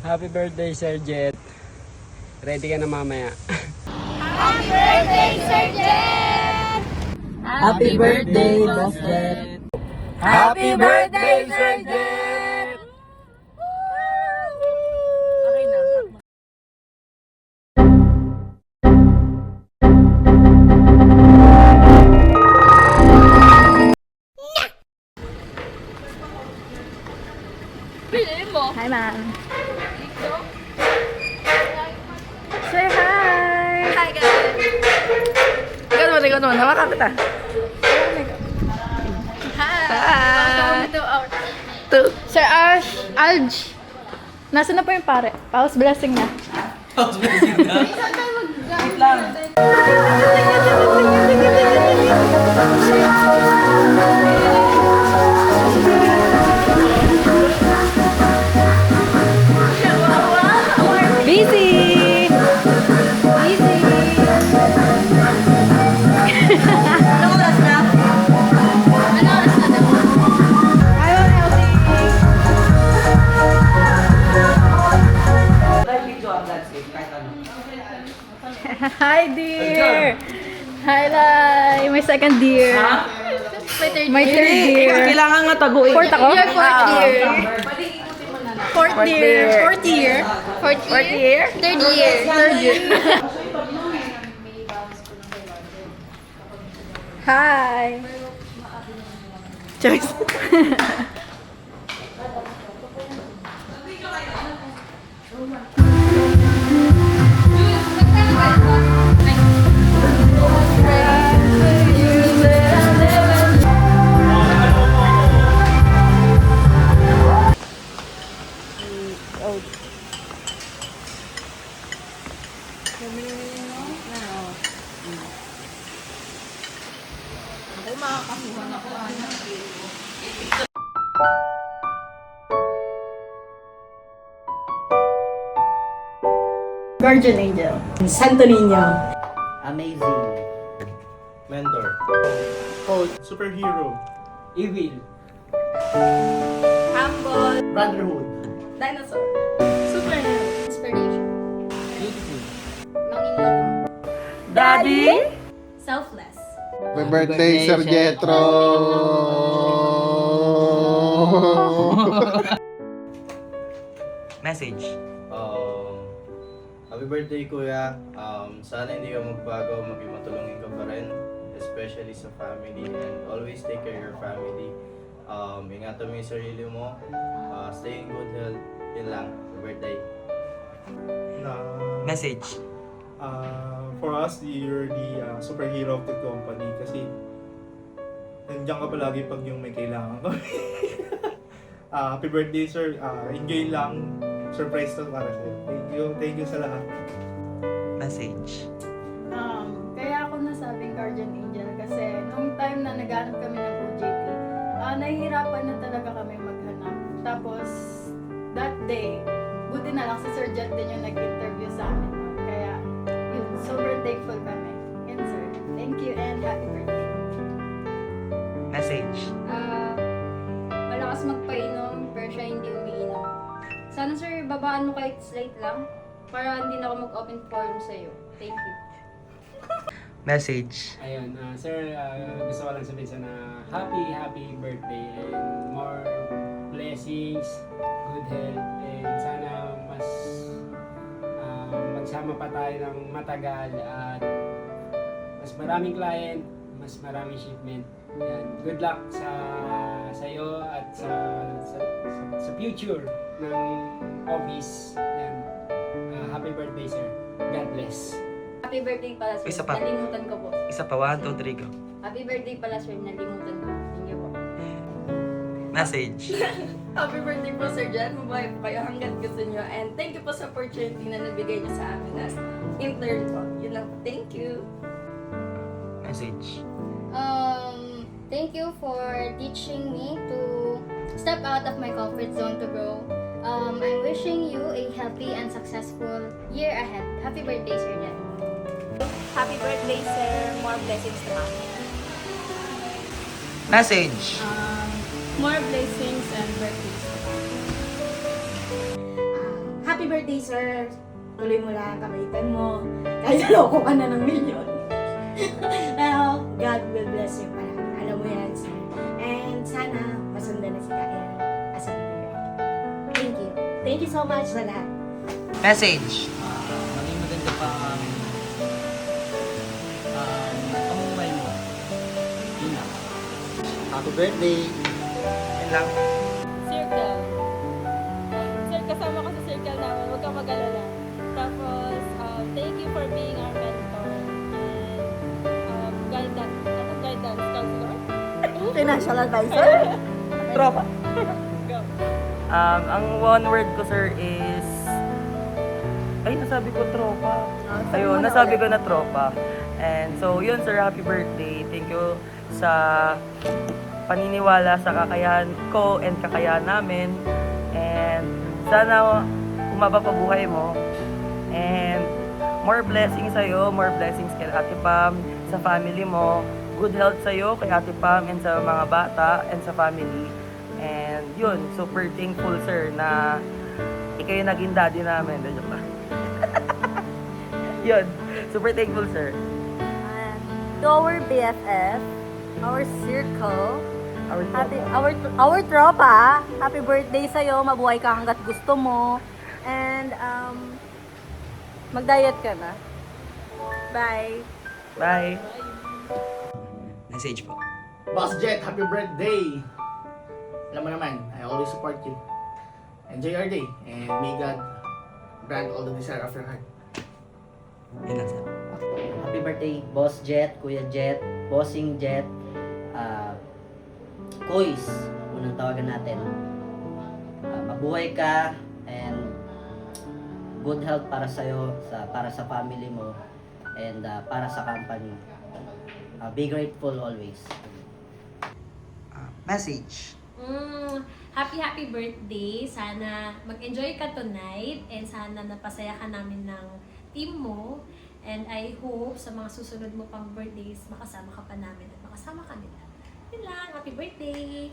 Happy birthday, Sir Jet. Ready ka na mamaya. Happy birthday, Sir Jet! Happy birthday, Boss Jet! Happy birthday, Sir Jet! Okay na. Bilhin mo. Hi, ma'am. Say hi! Hi, guys. Ikaw naman. Hawakan kita. Hi. Hi. Welcome to our... Sir Alj. Nasaan na po yung pare? House blessing na. Busy! Ano oras na? Ano oras na daw? Ayaw, healthy! Hi, dear! Hi, Lai! My second dear! My third dear! Kailangan nga taguin. Fourth ako? Your fourth year. Fourth year! Fourth year! Fourth year? Third year. Third year! Hi! Choice! Guardian Angel. Santo Niño. Amazing. Mentor. Coach. Superhero. Evil. Humble. Brotherhood. Dinosaur. Superhero. Inspiration. Beautiful. Manginginom. Daddy? Selfless. Happy birthday, Sir Jetro! Message. Happy birthday, Kuya. Sana hindi ka magbago, maging matulungin ka pa rin, especially sa family, and always take care of your family. Ingatan mo yung sarili mo. Stay in good health. Yun lang. Happy birthday. Message. For us, you're the superhero of the company kasi nandiyan ka palagi pag yung may kailangan kami. Happy birthday, sir. Enjoy lang. Surprise to para sa'yo. Thank you sa lahat. Message. Kaya ako nasabing Guardian Angel kasi nung time na naghanap kami ng OJT, nahihirapan na talaga kami maghanap. Tapos, that day, buti na lang si Sir Jet din yung nag-interview sa amin. Kaya, yun, sobrang thankful kami. Yan, sir. Thank you and happy birthday. Message. Malakas magpainom, pero siya hindi umiinom. Sana sir, babaan mo kahit slight lang para hindi na ako mag-open forum sa'yo. Thank you. Message. Ayun, sir, gusto ko lang sabihin sana happy birthday and more blessings, good health, and sana mas magsama pa tayo ng matagal at mas maraming client, mas maraming shipment. Yan. Good luck sa iyo at sa future ng office. Yan. Happy birthday, sir. God bless. Happy birthday pala sir. Isa pa. Nalimutan ko po. Isa pa. 1, 2, 3, go. Happy birthday pala sir. Nalimutan ko. Thank you po. Message. Happy birthday po, Sir Jan. Mabuhay po kayo hanggat gusto nyo. And thank you po sa opportunity na nabigay nyo sa amin as intern po. Yun lang po. Thank you. Message. Thank you for teaching me to step out of my comfort zone to grow. I'm wishing you a healthy and successful year ahead. Happy birthday, Sir Jan. Happy birthday, Sir. More blessings to come. Message. More blessings and birthdays to come. Happy birthday, sir. Tuloy mo lang ang kabaitan mo. Kahit naloko ka na ng milyon. Pero, God will bless you pala. Alam mo yan, sir. And sana, masundan na si Kaya as a leader. Thank you. Thank you so much sa lahat. Message. Maging maganda pa ang pamumuhay mo. Yun lang. Happy birthday. Yun lang. Circle. Sir, kasama ko sa circle namin. Huwag kang mag-alala. Tapos, thank you for being our mentor. And guidance counselor. Financial advisor? Tropa. Go. Ang one word ko, sir, is... Ay, nasabi ko tropa. Ayun, nasabi ko na tropa. And so, yun, sir, happy birthday. Thank you sa paniniwala sa kakayahan ko and kakayahan namin. And sana umaba pa buhay mo. And more blessings sa'yo, more blessings kay Ate Pam, sa family mo. Good health sa'yo, kay Ate Pam, and sa mga bata, and sa family. And yun, super thankful, sir, na ikaw yung naging daddy namin. Joke lang. Yun, super thankful, sir. To our BFF, our circle, Our our tropa, happy birthday sa'yo, mabuhay ka hanggat gusto mo, and mag-diet ka na. Bye! Bye. Message po. Boss Jet, happy birthday! Alam mo naman, I always support you. Enjoy your day, and may God grant all the desire of your heart. Yun lang, sir. Happy birthday, Boss Jet, Kuya Jet, Bossing Jet, Kois, unang tawagan natin. Mabuhay ka and good health para sa'yo, para sa family mo, and para sa company. Be grateful always. Message. Happy birthday. Sana mag-enjoy ka tonight and sana napasaya ka namin ng team mo. And I hope sa mga susunod mo pang birthdays, makasama ka pa namin at makasama ka nila. Yun lang. Happy birthday!